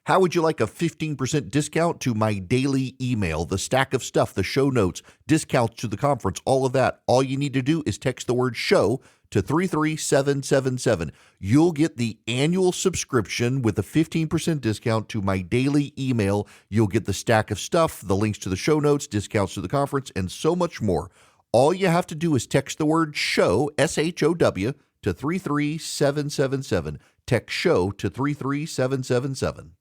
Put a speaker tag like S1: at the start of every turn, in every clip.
S1: How would you like a 15% discount to my daily email, the stack of stuff, the show notes, discounts to the conference, all of that? All you need to do is text the word show to 33777. You'll get the annual subscription with a 15% discount to my daily email. You'll get the stack of stuff, the links to the show notes, discounts to the conference, and so much more. All you have to do is text the word show, SHOW, to 33777. Text show to 33777.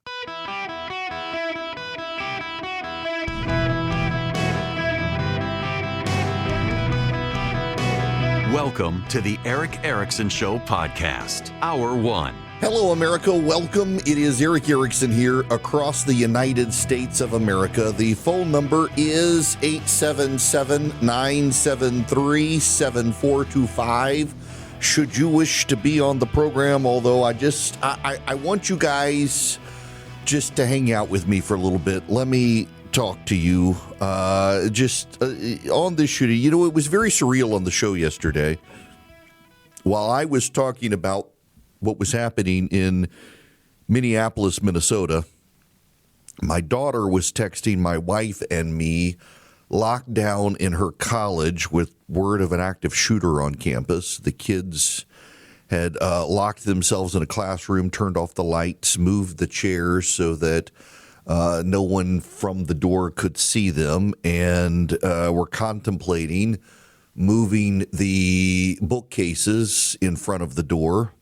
S2: Welcome to the Eric Erickson Show podcast, Hour 1.
S1: Hello, America. Welcome. It is Eric Erickson here across the United States of America. The phone number is 877-973-7425. Should you wish to be on the program, although I want you guys just to hang out with me for a little bit. Let me talk to you on this shooting. You know, it was very surreal on the show yesterday. While I was talking about what was happening in Minneapolis, Minnesota, my daughter was texting my wife and me, locked down in her college with word of an active shooter on campus. The kids had locked themselves in a classroom, turned off the lights, moved the chairs so that no one from the door could see them, and were contemplating moving the bookcases in front of the door.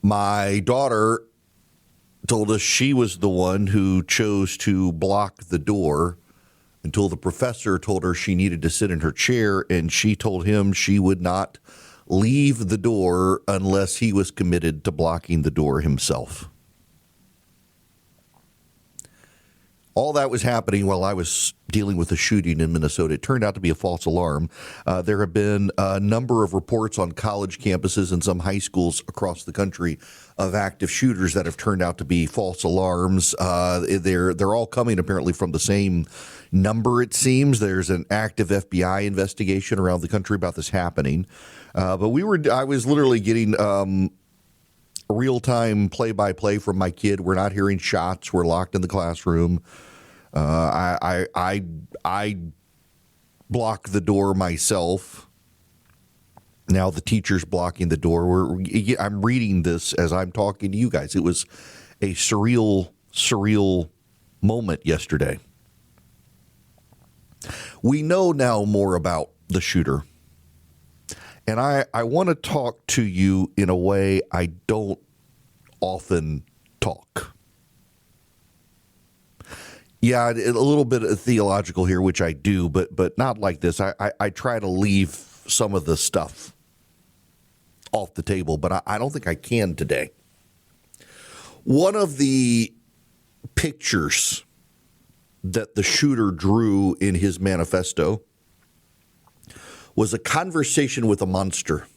S1: My daughter told us she was the one who chose to block the door until the professor told her she needed to sit in her chair, and she told him she would not leave the door unless he was committed to blocking the door himself. All that was happening while I was dealing with a shooting in Minnesota. It turned out to be a false alarm. There have been a number of reports on college campuses and some high schools across the country of active shooters that have turned out to be false alarms. They're all coming apparently from the same number, it seems. There's an active FBI investigation around the country about this happening. But I was literally getting real-time play-by-play from my kid. We're not hearing shots. We're locked in the classroom. I block the door myself. Now the teacher's blocking the door. I'm reading this as I'm talking to you guys. It was a surreal moment yesterday. We know now more about the shooter. And I want to talk to you in a way I don't often talk. Yeah, a little bit of theological here, which I do, but not like this. I try to leave some of the stuff off the table, but I don't think I can today. One of the pictures that the shooter drew in his manifesto was a conversation with a monster,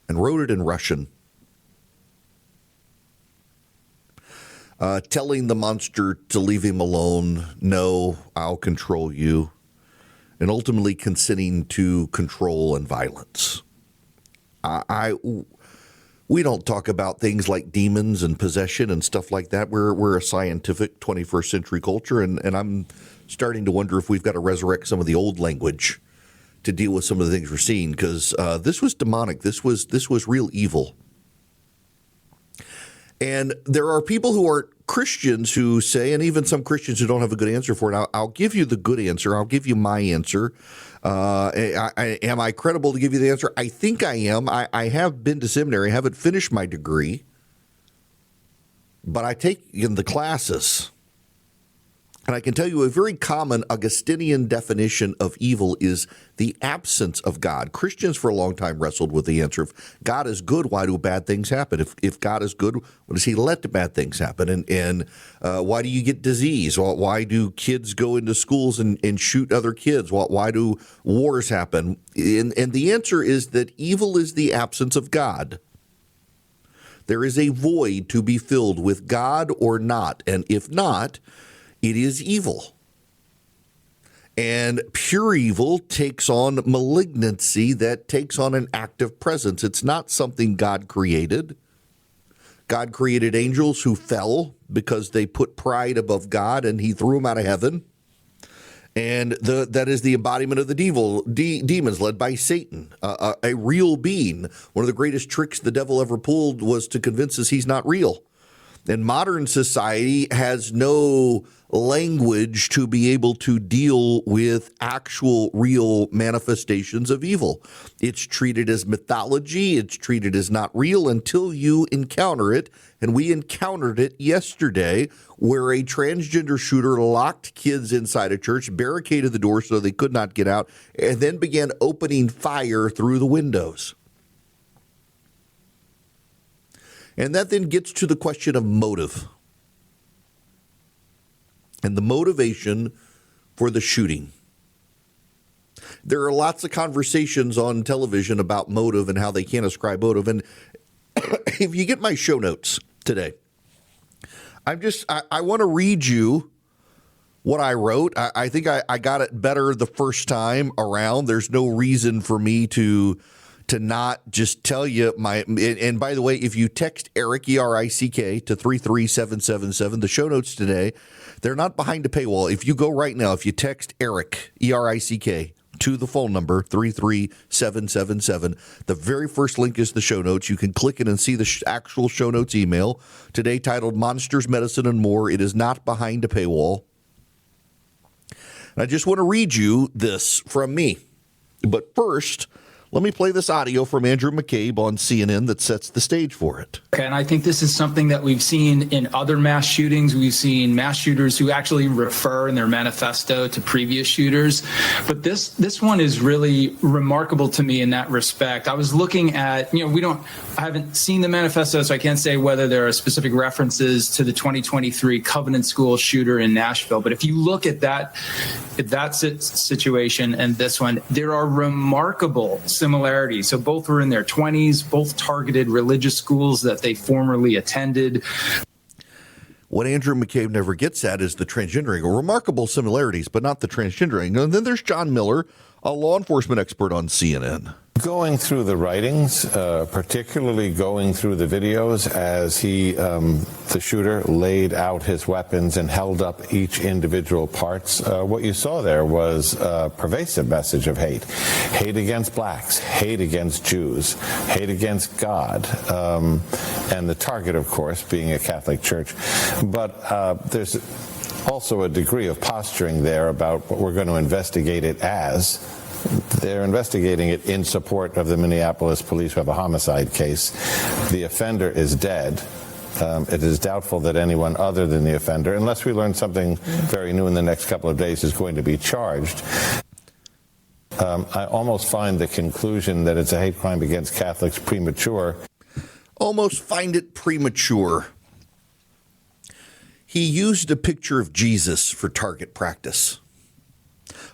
S1: and wrote it in Russian, telling the monster to leave him alone, no, I'll control you, and ultimately consenting to control and violence. We don't talk about things like demons and possession and stuff like that. We're a scientific 21st century culture, and I'm starting to wonder if we've got to resurrect some of the old language to deal with some of the things we're seeing, because this was demonic. This was real evil. And there are people who aren't Christians who say, and even some Christians who don't have a good answer for it. I'll give you the good answer. I'll give you my answer. Am I credible to give you the answer? I think I am. I have been to seminary. I haven't finished my degree, but I take in the classes. And I can tell you a very common Augustinian definition of evil is the absence of God. Christians for a long time wrestled with the answer: if God is good, why do bad things happen? If God is good, why does he let the bad things happen? And why do you get disease? Why do kids go into schools and shoot other kids? Why do wars happen? And the answer is that evil is the absence of God. There is a void to be filled with God or not. And if not, it is evil. And pure evil takes on malignancy that takes on an active presence. It's not something God created. God created angels who fell because they put pride above God, and he threw them out of heaven. And that is the embodiment of the demons led by Satan, a real being. One of the greatest tricks the devil ever pulled was to convince us he's not real. And modern society has no language to be able to deal with actual real manifestations of evil. It's treated as mythology. It's treated as not real until you encounter it. And we encountered it yesterday, where a transgender shooter locked kids inside a church, barricaded the door so they could not get out, and then began opening fire through the windows. And that then gets to the question of motive and the motivation for the shooting. There are lots of conversations on television about motive and how they can't ascribe motive. And if you get my show notes today, I want to read you what I wrote. I think I got it better the first time around. There's no reason for me to not just tell you and by the way, if you text Eric, E-R-I-C-K, to 33777, the show notes today, they're not behind a paywall. If you go right now, if you text Eric, E-R-I-C-K, to the phone number 33777, the very first link is the show notes. You can click it and see the actual show notes email today, titled Monsters, Medicine, and More. It is not behind a paywall. And I just want to read you this from me. But first, let me play this audio from Andrew McCabe on CNN that sets the stage for it.
S3: Okay, and I think this is something that we've seen in other mass shootings. We've seen mass shooters who actually refer in their manifesto to previous shooters. But this one is really remarkable to me in that respect. I was looking at, I haven't seen the manifesto, so I can't say whether there are specific references to the 2023 Covenant School shooter in Nashville. But if you look at that situation and this one, there are remarkable similarities. So both were in their 20s, both targeted religious schools that they formerly attended.
S1: What Andrew McCabe never gets at is the transgendering. Remarkable similarities, but not the transgendering. And then there's John Miller, a law enforcement expert on CNN.
S4: Going through the writings, particularly going through the videos as the shooter laid out his weapons and held up each individual parts, what you saw there was a pervasive message of hate. Hate against blacks, hate against Jews, hate against God, and the target, of course, being a Catholic church. But there's also a degree of posturing there about what we're going to investigate it as. They're investigating it in support of the Minneapolis police who have a homicide case. The offender is dead. It is doubtful that anyone other than the offender, unless we learn something very new in the next couple of days, is going to be charged. I almost find the conclusion that it's a hate crime against Catholics premature.
S1: Almost find it premature. He used a picture of Jesus for target practice.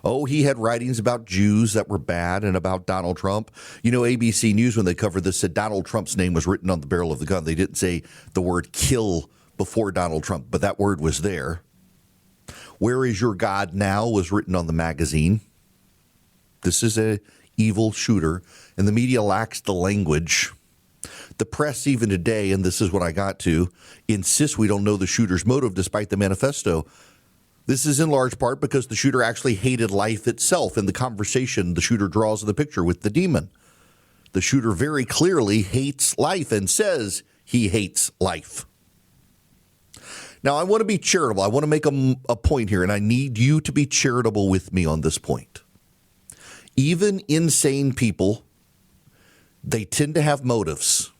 S1: Oh, he had writings about Jews that were bad and about Donald Trump. ABC News, when they covered this, said Donald Trump's name was written on the barrel of the gun. They didn't say the word kill before Donald Trump, but that word was there. Where is your God now was written on the magazine. This is a evil shooter, and the media lacks the language. The press, even today, and this is what I got to, insists we don't know the shooter's motive despite the manifesto. This is in large part because the shooter actually hated life itself. In the conversation, the shooter draws the picture with the demon. The shooter very clearly hates life and says he hates life. Now, I want to be charitable. I want to make a point here, and I need you to be charitable with me on this point. Even insane people, they tend to have motives.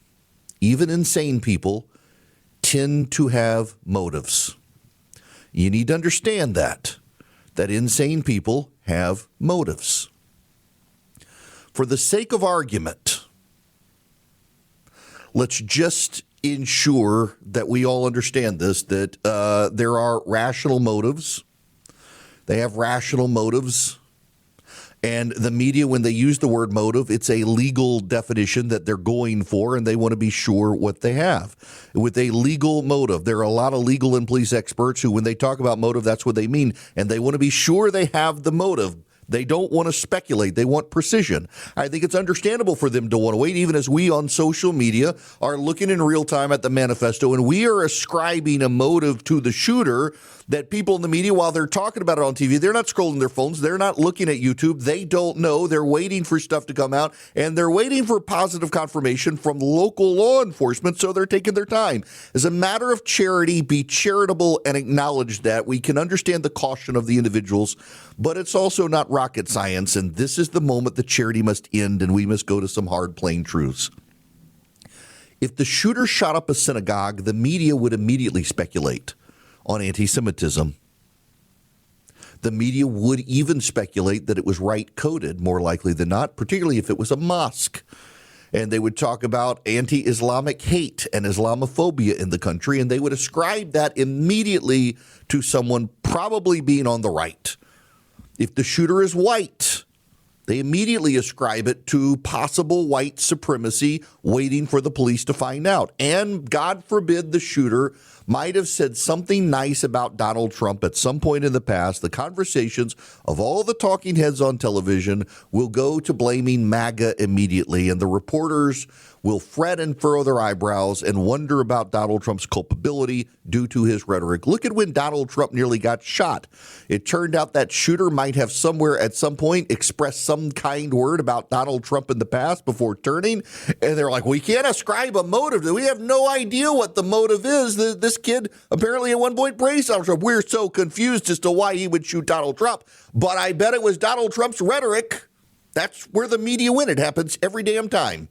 S1: Even insane people tend to have motives. You need to understand that insane people have motives. For the sake of argument, let's just ensure that we all understand this, that there are rational motives. They have rational motives. And the media, when they use the word motive, it's a legal definition that they're going for, and they want to be sure what they have. With a legal motive, there are a lot of legal and police experts who, when they talk about motive, that's what they mean. And they want to be sure they have the motive. They don't want to speculate. They want precision. I think it's understandable for them to want to wait, even as we on social media are looking in real time at the manifesto, and we are ascribing a motive to the shooter that people in the media, while they're talking about it on TV, they're not scrolling their phones. They're not looking at YouTube. They don't know. They're waiting for stuff to come out, and they're waiting for positive confirmation from local law enforcement, so they're taking their time. As a matter of charity, be charitable and acknowledge that. We can understand the caution of the individuals, but it's also not rocket science, and this is the moment that charity must end, and we must go to some hard, plain truths. If the shooter shot up a synagogue, the media would immediately speculate on anti-Semitism. The media would even speculate that it was right-coded, more likely than not, particularly if it was a mosque. And they would talk about anti-Islamic hate and Islamophobia in the country, and they would ascribe that immediately to someone probably being on the right. If the shooter is white, they immediately ascribe it to possible white supremacy, waiting for the police to find out. And God forbid the shooter might have said something nice about Donald Trump at some point in the past. The conversations of all the talking heads on television will go to blaming MAGA immediately, and the reporters will fret and furrow their eyebrows and wonder about Donald Trump's culpability due to his rhetoric. Look at when Donald Trump nearly got shot. It turned out that shooter might have somewhere at some point expressed some kind word about Donald Trump in the past before turning, and they're like, we can't ascribe a motive. We have no idea what the motive is. This kid apparently at one point praised Donald Trump. We're so confused as to why he would shoot Donald Trump, but I bet it was Donald Trump's rhetoric. That's where the media win. It happens every damn time.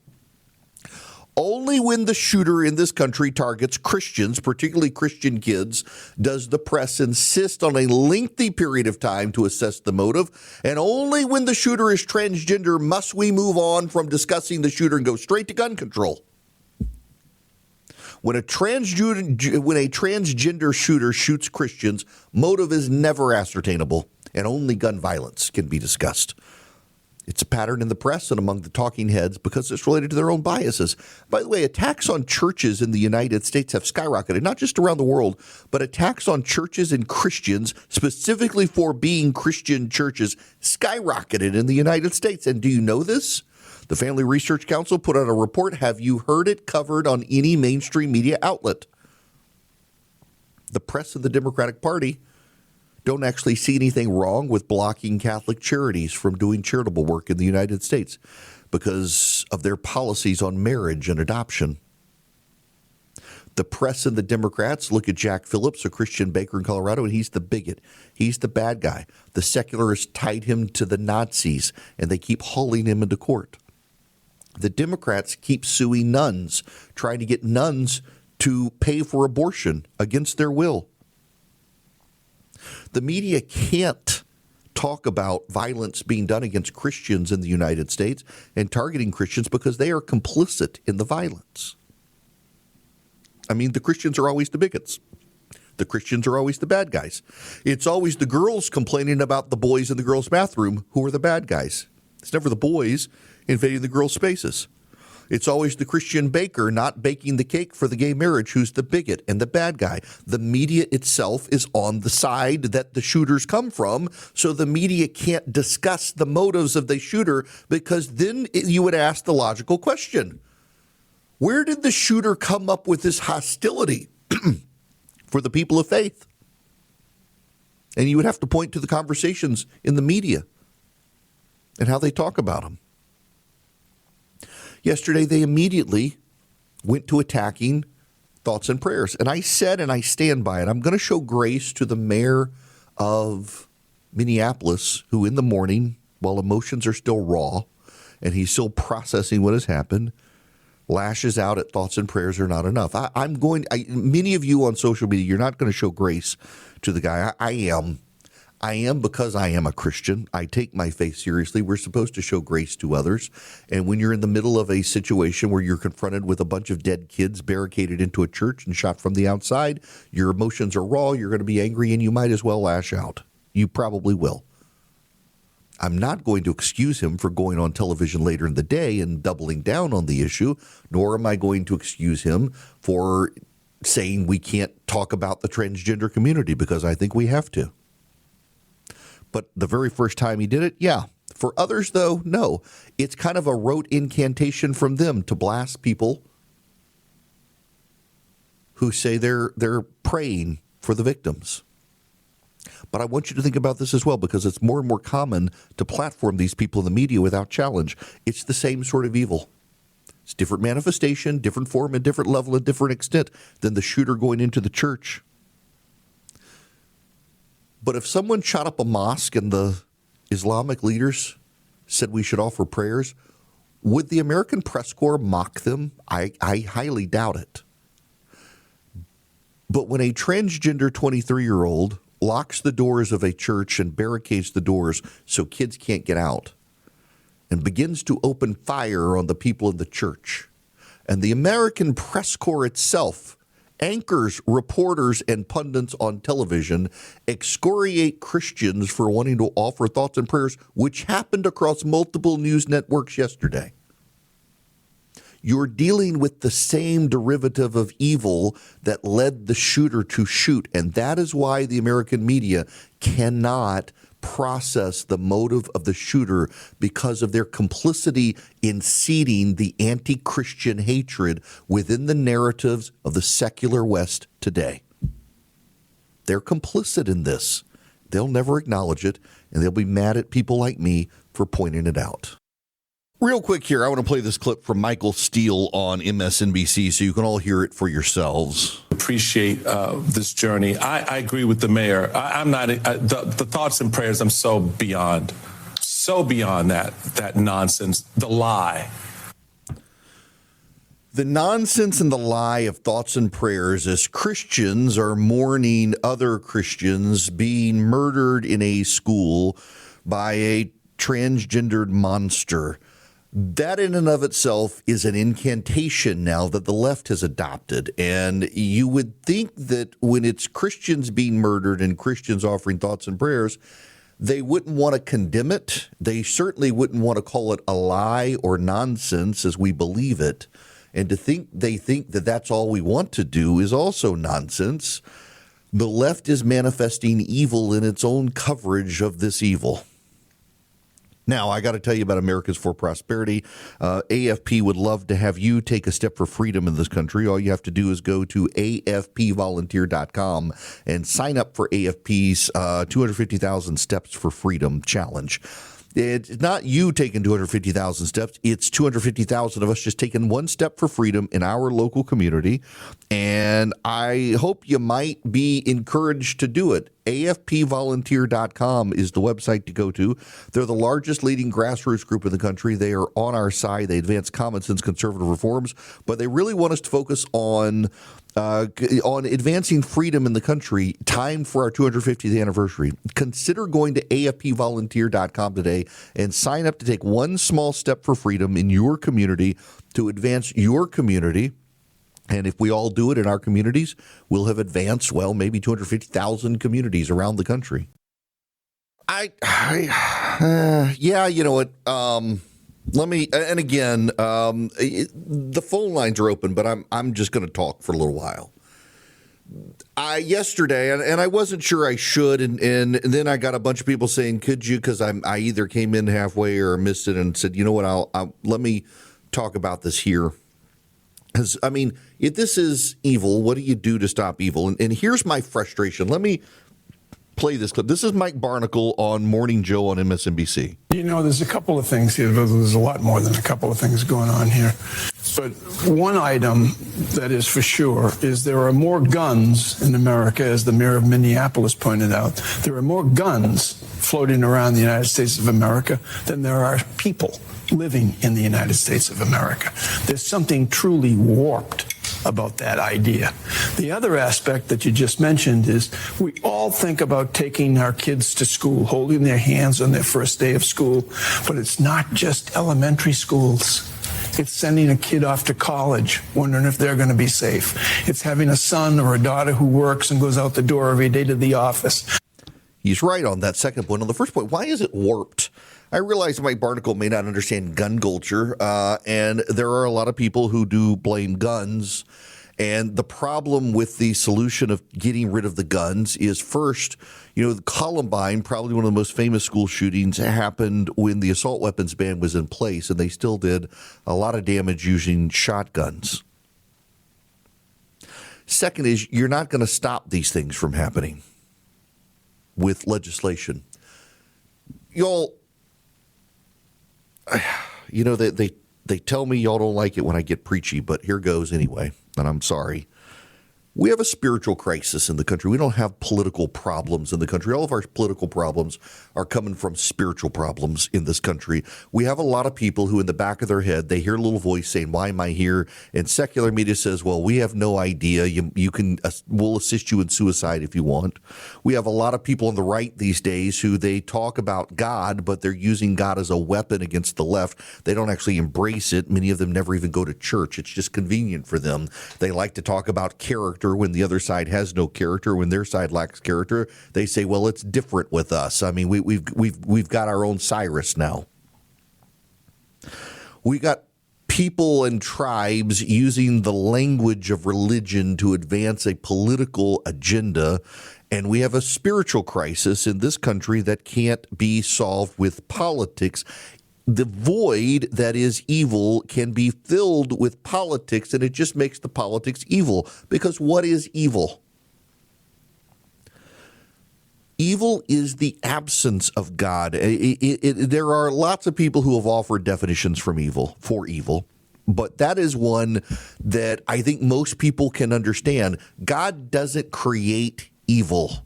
S1: Only when the shooter in this country targets Christians, particularly Christian kids, does the press insist on a lengthy period of time to assess the motive. And only when the shooter is transgender must we move on from discussing the shooter and go straight to gun control. When a transgender shooter shoots Christians, motive is never ascertainable, and only gun violence can be discussed. It's a pattern in the press and among the talking heads because it's related to their own biases. By the way, attacks on churches in the United States have skyrocketed, not just around the world, but attacks on churches and Christians, specifically for being Christian churches, skyrocketed in the United States. And do you know this? The Family Research Council put out a report. Have you heard it covered on any mainstream media outlet? The press of the Democratic Party don't actually see anything wrong with blocking Catholic charities from doing charitable work in the United States because of their policies on marriage and adoption. The press and the Democrats look at Jack Phillips, a Christian baker in Colorado, and he's the bigot. He's the bad guy. The secularists tied him to the Nazis, and they keep hauling him into court. The Democrats keep suing nuns, trying to get nuns to pay for abortion against their will. The media can't talk about violence being done against Christians in the United States and targeting Christians because they are complicit in the violence. I mean, the Christians are always the bigots. The Christians are always the bad guys. It's always the girls complaining about the boys in the girls' bathroom who are the bad guys. It's never the boys invading the girls' spaces. It's always the Christian baker not baking the cake for the gay marriage who's the bigot and the bad guy. The media itself is on the side that the shooters come from, so the media can't discuss the motives of the shooter because then you would ask the logical question. Where did the shooter come up with this hostility for the people of faith? And you would have to point to the conversations in the media and how they talk about them. Yesterday, they immediately went to attacking thoughts and prayers. And I said, and I stand by it, I'm going to show grace to the mayor of Minneapolis, who in the morning, while emotions are still raw, and he's still processing what has happened, lashes out at thoughts and prayers are not enough. Many of you on social media, you're not going to show grace to the guy. I am because I am a Christian. I take my faith seriously. We're supposed to show grace to others. And when you're in the middle of a situation where you're confronted with a bunch of dead kids barricaded into a church and shot from the outside, your emotions are raw, you're going to be angry, and you might as well lash out. You probably will. I'm not going to excuse him for going on television later in the day and doubling down on the issue, nor am I going to excuse him for saying we can't talk about the transgender community, because I think we have to. But the very first time he did it, yeah. For others, though, no. It's kind of a rote incantation from them to blast people who say they're praying for the victims. But I want you to think about this as well, because it's more and more common to platform these people in the media without challenge. It's the same sort of evil. It's different manifestation, different form, and different level, and different extent than the shooter going into the church. But if someone shot up a mosque and the Islamic leaders said we should offer prayers, would the American press corps mock them? I highly doubt it. But when a transgender 23-year-old locks the doors of a church and barricades the doors so kids can't get out and begins to open fire on the people in the church, and the American press corps itself, anchors, reporters, and pundits on television excoriate Christians for wanting to offer thoughts and prayers, which happened across multiple news networks yesterday. You're dealing with the same derivative of evil that led the shooter to shoot. And that is why the American media cannot process the motive of the shooter, because of their complicity in seeding the anti-Christian hatred within the narratives of the secular West today. They're complicit in this. They'll never acknowledge it, and they'll be mad at people like me for pointing it out. Real quick here, I want to play this clip from Michael Steele on MSNBC so you can all hear it for yourselves.
S5: Appreciate this journey. I agree with the mayor. I'm not the thoughts and prayers. I'm so beyond that nonsense, the lie.
S1: The nonsense and the lie of thoughts and prayers as Christians are mourning other Christians being murdered in a school by a transgendered monster. That in and of itself is an incantation now that the left has adopted. And you would think that when it's Christians being murdered and Christians offering thoughts and prayers, they wouldn't want to condemn it. They certainly wouldn't want to call it a lie or nonsense as we believe it. And to think they think that that's all we want to do is also nonsense. The left is manifesting evil in its own coverage of this evil. Now, I got to tell you about Americans for Prosperity. AFP would love to have you take a step for freedom in this country. All you have to do is go to afpvolunteer.com and sign up for AFP's 250,000 Steps for Freedom Challenge. It's not you taking 250,000 steps. It's 250,000 of us just taking one step for freedom in our local community. And I hope you might be encouraged to do it. AFPvolunteer.com is the website to go to. They're the largest leading grassroots group in the country. They are on our side. They advance common sense conservative reforms, but they really want us to focus on advancing freedom in the country. Time for our 250th anniversary. Consider going to AFPvolunteer.com today and sign up to take one small step for freedom in your community to advance your community. And if we all do it in our communities, we'll have advanced, well, maybe 250,000 communities around the country. Yeah, you know what? Let me, and again, the phone lines are open, but I'm just going to talk for a little while. Yesterday, and I wasn't sure I should, and then I got a bunch of people saying, could you, because I either came in halfway or missed it and said, you know what, I'll let me talk about this here. Because, I mean, if this is evil, what do you do to stop evil? And here's my frustration. Let me play this clip. This is Mike Barnacle on Morning Joe on MSNBC.
S6: You know, there's a couple of things here. There's a lot more than a couple of things going on here. But one item that is for sure is there are more guns in America, as the mayor of Minneapolis pointed out. There are more guns floating around the United States of America than there are people living in the United States of America. There's something truly warped about that idea. The other aspect that you just mentioned is we all think about taking our kids to school, holding their hands on their first day of school, but it's not just elementary schools. It's sending a kid off to college, wondering if they're going to be safe. It's having a son or a daughter who works and goes out the door every day to the office.
S1: He's right on that second point. On the first point, why is it warped? I realize Mike Barnacle may not understand gun culture, and there are a lot of people who do blame guns And the problem with the solution of getting rid of the guns is, first, Columbine, probably one of the most famous school shootings, happened when the assault weapons ban was in place, and they still did a lot of damage using shotguns. Second is, you're not going to stop these things from happening with legislation. Y'all, they tell me y'all don't like it when I get preachy, but here goes anyway, and I'm sorry. We have a spiritual crisis in the country. We don't have political problems in the country. All of our political problems are coming from spiritual problems in this country. We have a lot of people who in the back of their head, they hear a little voice saying, why am I here? And secular media says, well, we have no idea. We'll assist you in suicide if you want. We have a lot of people on the right these days who they talk about God, but they're using God as a weapon against the left. They don't actually embrace it. Many of them never even go to church. It's just convenient for them. They like to talk about character when the other side has no character, when their side lacks character. They say, well, it's different with us. I mean, we've got our own Cyrus now. We got people and tribes using the language of religion to advance a political agenda, and we have a spiritual crisis in this country that can't be solved with politics. The void that is evil can be filled with politics, and it just makes the politics evil. Because what is evil? Evil is the absence of God. There are lots of people who have offered definitions for evil, but that is one that I think most people can understand. God doesn't create evil.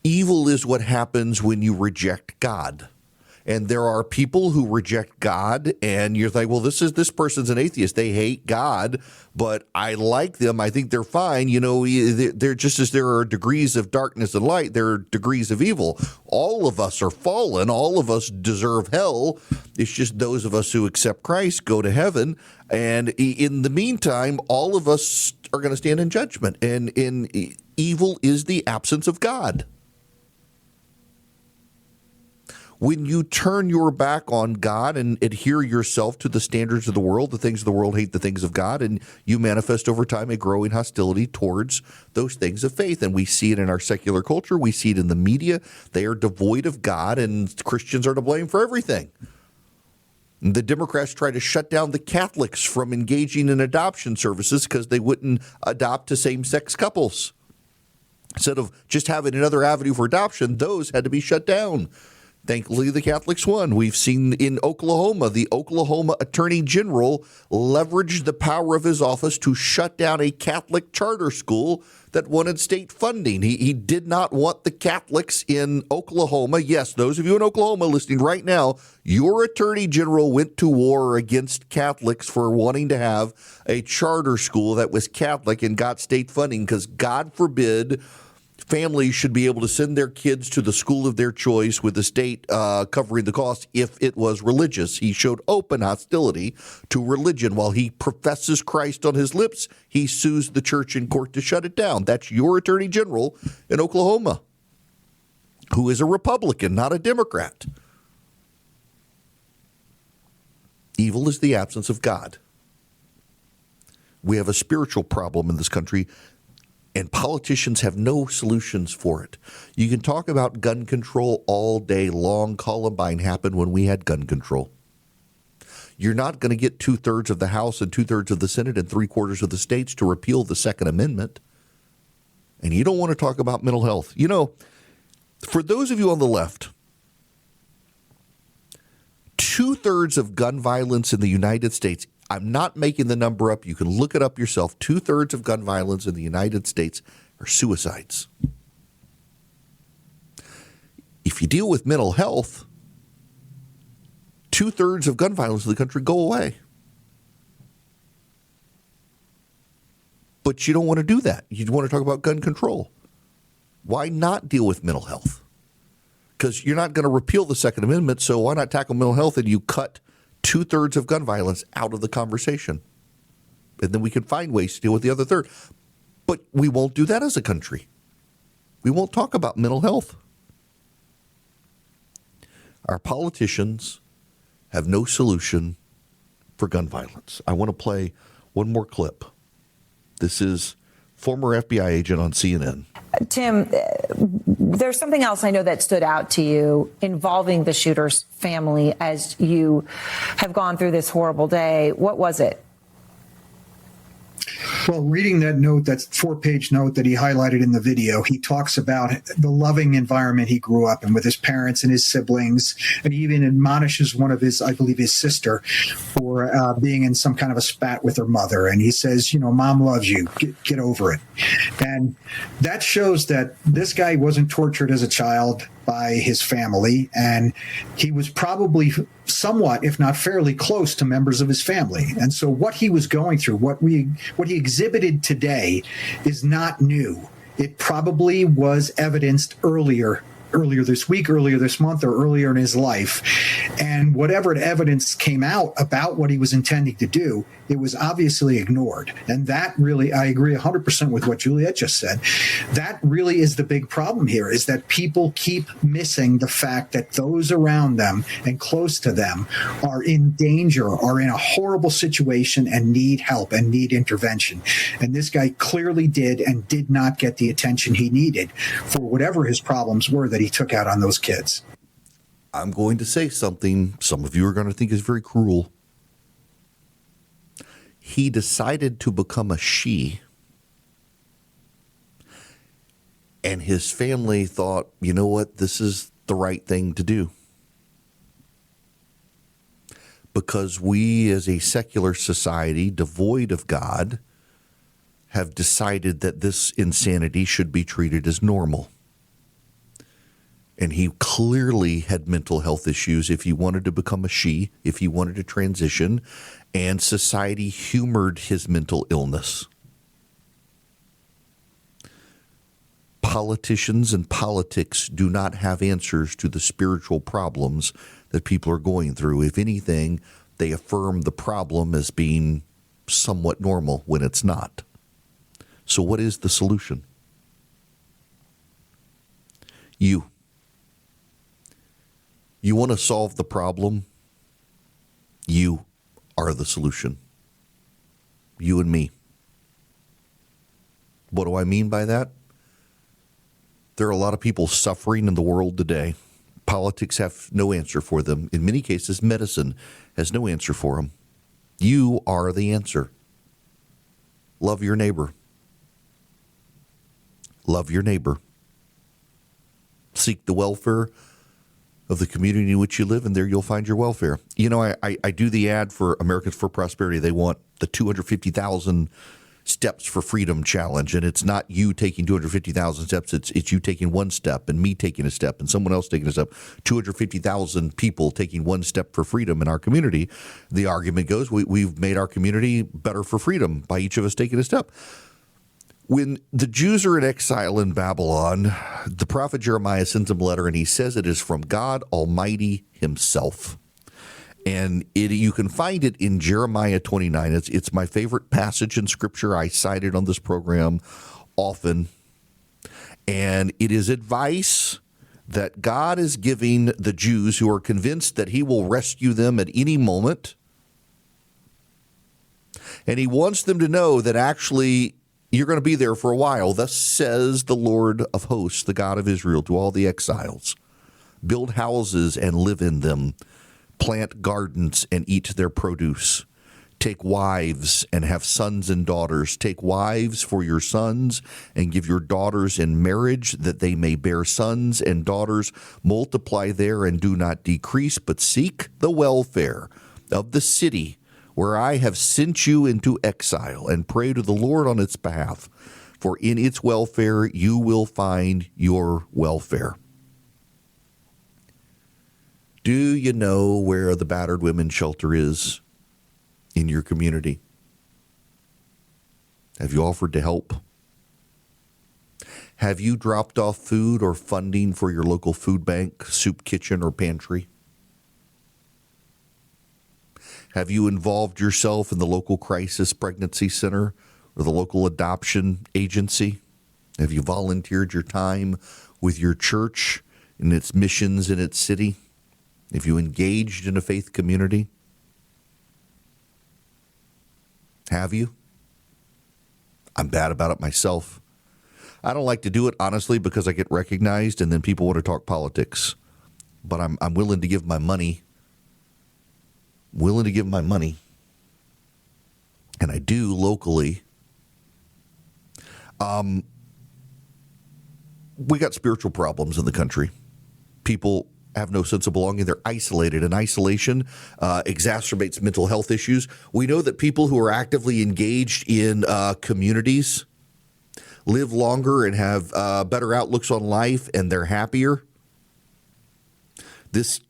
S1: Evil is what happens when you reject God. And there are people who reject God, and you're like, well, this person's an atheist. They hate God, but I like them. I think they're fine. They're just as there are degrees of darkness and light, there are degrees of evil. All of us are fallen. All of us deserve hell. It's just those of us who accept Christ go to heaven. And in the meantime, all of us are going to stand in judgment. And evil is the absence of God. When you turn your back on God and adhere yourself to the standards of the world, the things of the world hate the things of God, and you manifest over time a growing hostility towards those things of faith. And we see it in our secular culture. We see it in the media. They are devoid of God, and Christians are to blame for everything. The Democrats try to shut down the Catholics from engaging in adoption services because they wouldn't adopt to same-sex couples. Instead of just having another avenue for adoption, those had to be shut down. Thankfully, the Catholics won. We've seen in Oklahoma, the Oklahoma Attorney General leveraged the power of his office to shut down a Catholic charter school that wanted state funding. He did not want the Catholics in Oklahoma. Yes, those of you in Oklahoma listening right now, your Attorney General went to war against Catholics for wanting to have a charter school that was Catholic and got state funding because, God forbid, families should be able to send their kids to the school of their choice with the state covering the cost if it was religious. He showed open hostility to religion. While he professes Christ on his lips, he sues the church in court to shut it down. That's your Attorney General in Oklahoma, who is a Republican, not a Democrat. Evil is the absence of God. We have a spiritual problem in this country, and politicians have no solutions for it. You can talk about gun control all day long. Columbine happened when we had gun control. You're not going to get 2/3 of the House and 2/3 of the Senate and 3/4 of the states to repeal the Second Amendment. And you don't want to talk about mental health. For those of you on the left, 2/3 of gun violence in the United States, I'm not making the number up. You can look it up yourself. 2/3 of gun violence in the United States are suicides. If you deal with mental health, 2/3 of gun violence in the country go away. But you don't want to do that. You want to talk about gun control. Why not deal with mental health? Because you're not going to repeal the Second Amendment, so why not tackle mental health and you cut 2/3 of gun violence out of the conversation? And then we can find ways to deal with the other third. But we won't do that as a country. We won't talk about mental health. Our politicians have no solution for gun violence. I want to play one more clip. This is former FBI agent on CNN.
S7: Tim, there's something else I know that stood out to you involving the shooter's family as you have gone through this horrible day. What was it?
S8: Well, reading that note, that 4-page note that he highlighted in the video, he talks about the loving environment he grew up in with his parents and his siblings, and he even admonishes one of his, I believe his sister, for being in some kind of a spat with her mother. And he says, Mom loves you, get over it. And that shows that this guy wasn't tortured as a child by his family, and he was probably somewhat, if not fairly close to members of his family. And so what he was going through, what he exhibited today is not new. It probably was evidenced earlier this week, earlier this month, or earlier in his life. And whatever evidence came out about what he was intending to do, it was obviously ignored. And that really, I agree 100% with what Juliet just said. That really is the big problem here, is that people keep missing the fact that those around them and close to them are in danger, are in a horrible situation, and need help and need intervention. And this guy clearly did and did not get the attention he needed for whatever his problems were that he took out on those kids.
S1: I'm going to say something some of you are going to think is very cruel. He decided to become a she, and his family thought, you know what, this is the right thing to do. Because we as a secular society devoid of God have decided that this insanity should be treated as normal. And he clearly had mental health issues if he wanted to become a she, if he wanted to transition, and society humored his mental illness. Politicians and politics do not have answers to the spiritual problems that people are going through. If anything, they affirm the problem as being somewhat normal when it's not. So what is the solution? You want to solve the problem? You are the solution. You and me. What do I mean by that? There are a lot of people suffering in the world today. Politics have no answer for them. In many cases, medicine has no answer for them. You are the answer. Love your neighbor. Love your neighbor. Seek the welfare of the community in which you live, and there you'll find your welfare. You know, I do the ad for Americans for Prosperity. They want the 250,000 Steps for Freedom challenge, and it's not you taking 250,000 steps. It's you taking one step, and me taking a step, and someone else taking a step. 250,000 people taking one step for freedom in our community. The argument goes, we've made our community better for freedom by each of us taking a step. When the Jews are in exile in Babylon, the prophet Jeremiah sends them a letter, and he says it is from God Almighty himself. And you can find it in Jeremiah 29. It's my favorite passage in Scripture. I cite it on this program often. And it is advice that God is giving the Jews who are convinced that he will rescue them at any moment. And he wants them to know that actually you're going to be there for a while. Thus says the Lord of hosts, the God of Israel, to all the exiles. Build houses and live in them. Plant gardens and eat their produce. Take wives and have sons and daughters. Take wives for your sons and give your daughters in marriage that they may bear sons and daughters. Multiply there and do not decrease, but seek the welfare of the city where I have sent you into exile, and pray to the Lord on its behalf, for in its welfare you will find your welfare. Do you know where the battered women's shelter is in your community? Have you offered to help? Have you dropped off food or funding for your local food bank, soup kitchen, or pantry? Have you involved yourself in the local crisis pregnancy center or the local adoption agency? Have you volunteered your time with your church in its missions in its city? Have you engaged in a faith community? Have you? I'm bad about it myself. I don't like to do it, honestly, because I get recognized and then people want to talk politics. But I'm willing to give my money. Willing to give my money. And I do locally. We got spiritual problems in the country. People have no sense of belonging. They're isolated, and isolation exacerbates mental health issues. We know that people who are actively engaged in communities live longer and have better outlooks on life, and they're happier. This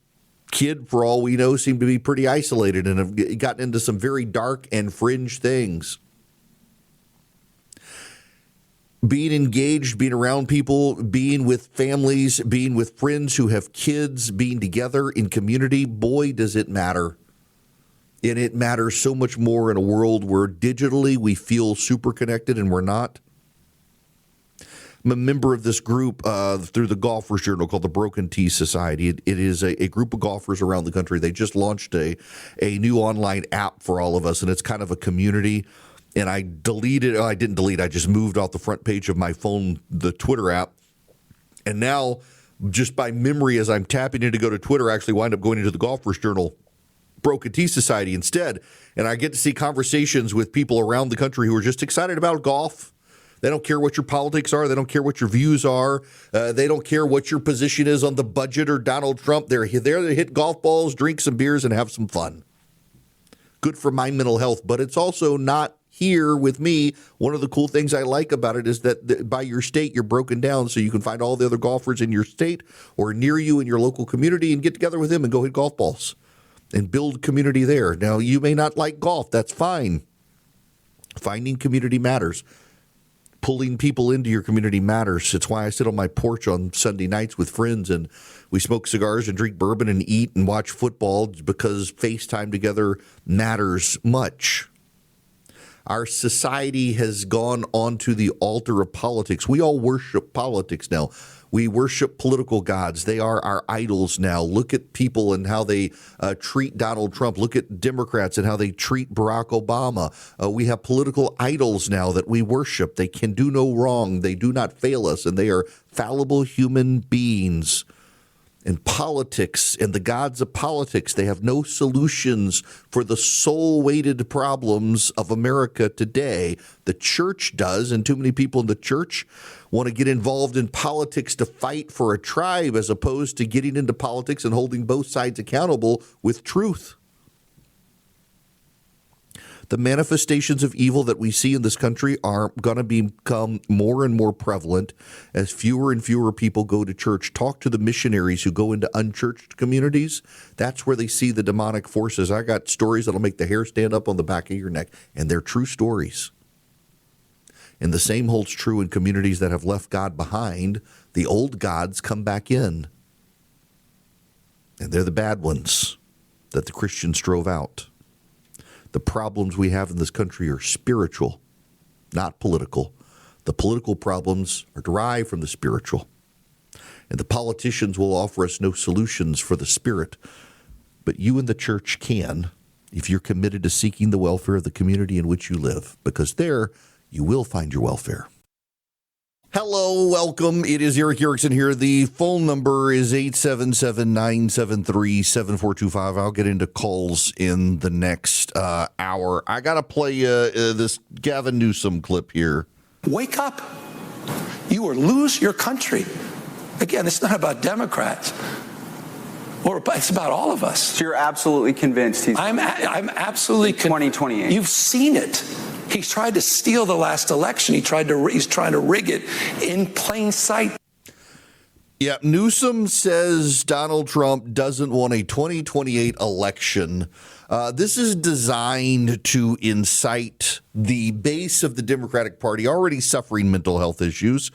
S1: kid, for all we know, seemed to be pretty isolated and have gotten into some very dark and fringe things. Being engaged, being around people, being with families, being with friends who have kids, being together in community, boy, does it matter. And it matters so much more in a world where digitally we feel super connected and we're not. I'm a member of this group through the Golfers Journal called the Broken Tea Society. It is a group of golfers around the country. They just launched a new online app for all of us, and it's kind of a community. And I just moved off the front page of my phone, the Twitter app. And now, just by memory, as I'm tapping in to go to Twitter, I actually wind up going into the Golfers Journal Broken Tea Society instead. And I get to see conversations with people around the country who are just excited about golf. They don't care what your politics are. They don't care what your views are. They don't care what your position is on the budget or Donald Trump. They're there to hit golf balls, drink some beers, and have some fun. Good for my mental health, but it's also not here with me. One of the cool things I like about it is that by your state, you're broken down so you can find all the other golfers in your state or near you in your local community and get together with them and go hit golf balls and build community there. Now, you may not like golf. That's fine. Finding community matters. Pulling people into your community matters. It's why I sit on my porch on Sunday nights with friends and we smoke cigars and drink bourbon and eat and watch football, because FaceTime together matters much. Our society has gone onto the altar of politics. We all worship politics now. We worship political gods. They are our idols now. Look at people and how they treat Donald Trump. Look at Democrats and how they treat Barack Obama. We have political idols now that we worship. They can do no wrong. They do not fail us, and they are fallible human beings. And politics and the gods of politics, they have no solutions for the soul-weighted problems of America today. The church does, and too many people in the church want to get involved in politics to fight for a tribe as opposed to getting into politics and holding both sides accountable with truth. The manifestations of evil that we see in this country are going to become more and more prevalent as fewer and fewer people go to church. Talk to the missionaries who go into unchurched communities. That's where they see the demonic forces. I got stories that'll make the hair stand up on the back of your neck, and they're true stories. And the same holds true in communities that have left God behind. The old gods come back in, and they're the bad ones that the Christians drove out. The problems we have in this country are spiritual, not political. The political problems are derived from the spiritual. And the politicians will offer us no solutions for the spirit. But you and the church can, if you're committed to seeking the welfare of the community in which you live, because there you will find your welfare. Hello, welcome. It is Eric Erickson here. The phone number is 877-973-7425. I'll get into calls in the next hour. I got to play this Gavin Newsom clip here.
S9: Wake up. You will lose your country. Again, it's not about Democrats. It's about all of us.
S10: So you're absolutely convinced he's...
S9: I'm absolutely
S10: 2028.
S9: You've seen it. He's tried to steal the last election. He's trying to rig it in plain sight.
S1: Yeah, Newsom says Donald Trump doesn't want a 2028 election. This is designed to incite the base of the Democratic Party, already suffering mental health issues.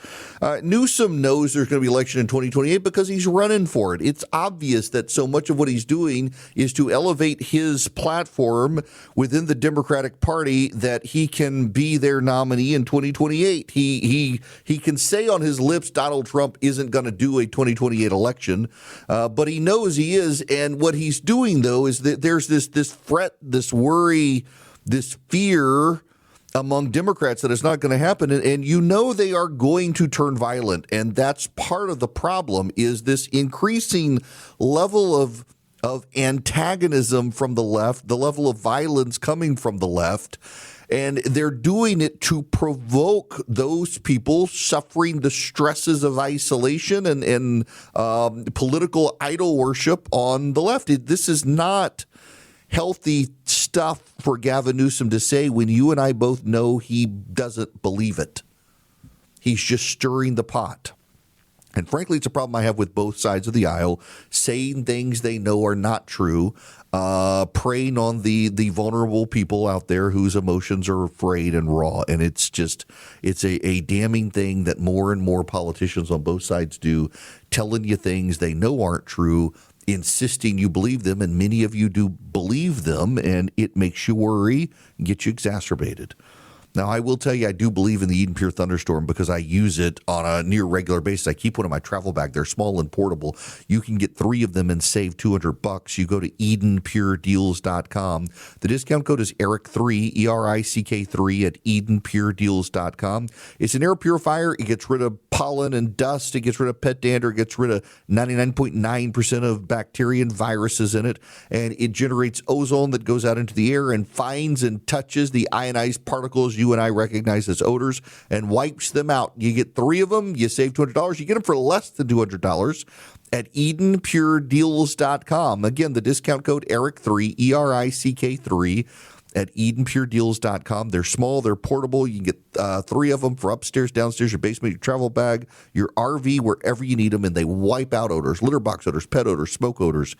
S1: Newsom knows there's going to be election in 2028 because he's running for it. It's obvious that so much of what he's doing is to elevate his platform within the Democratic Party that he can be their nominee in 2028. He can say on his lips Donald Trump isn't going to do a 2028 election, but he knows he is. And what he's doing, though, is that there's this threat, this worry, this fear among Democrats that it's not going to happen. And you know they are going to turn violent. And that's part of the problem, is this increasing level of antagonism from the left, the level of violence coming from the left. And they're doing it to provoke those people suffering the stresses of isolation and political idol worship on the left. This is not healthy stuff for Gavin Newsom to say when you and I both know he doesn't believe it. He's just stirring the pot. And frankly, it's a problem I have with both sides of the aisle, saying things they know are not true, preying on the vulnerable people out there whose emotions are frayed and raw. And it's a damning thing that more and more politicians on both sides do, telling you things they know aren't true, insisting you believe them, and many of you do believe them, and it makes you worry and gets you exacerbated. Now, I will tell you, I do believe in the Eden Pure Thunderstorm because I use it on a near regular basis. I keep one in my travel bag. They're small and portable. You can get 3 of them and save $200. You go to EdenPureDeals.com. The discount code is ERIC3, ERICK3 at EdenPureDeals.com. It's an air purifier. It gets rid of pollen and dust. It gets rid of pet dander. It gets rid of 99.9% of bacteria and viruses in it. And it generates ozone that goes out into the air and finds and touches the ionized particles you and I recognize as odors and wipes them out. You get 3 of them, you save $200. You get them for less than $200 at EdenPureDeals.com. Again, the discount code ERIC3, ERICK3 at EdenPureDeals.com. They're small, they're portable. You can get 3 of them for upstairs, downstairs, your basement, your travel bag, your RV, wherever you need them, and they wipe out odors, litter box odors, pet odors, smoke odors,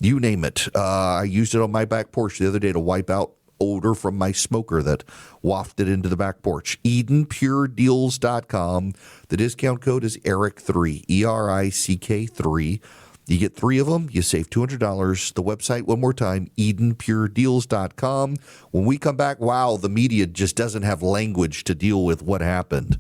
S1: you name it. I used it on my back porch the other day to wipe out odor from my smoker that wafted into the back porch. EdenPureDeals.com. The discount code is ERIC3, ERICK3. You get 3 of them, you save $200. The website, one more time, EdenPureDeals.com. When we come back, wow, the media just doesn't have language to deal with what happened.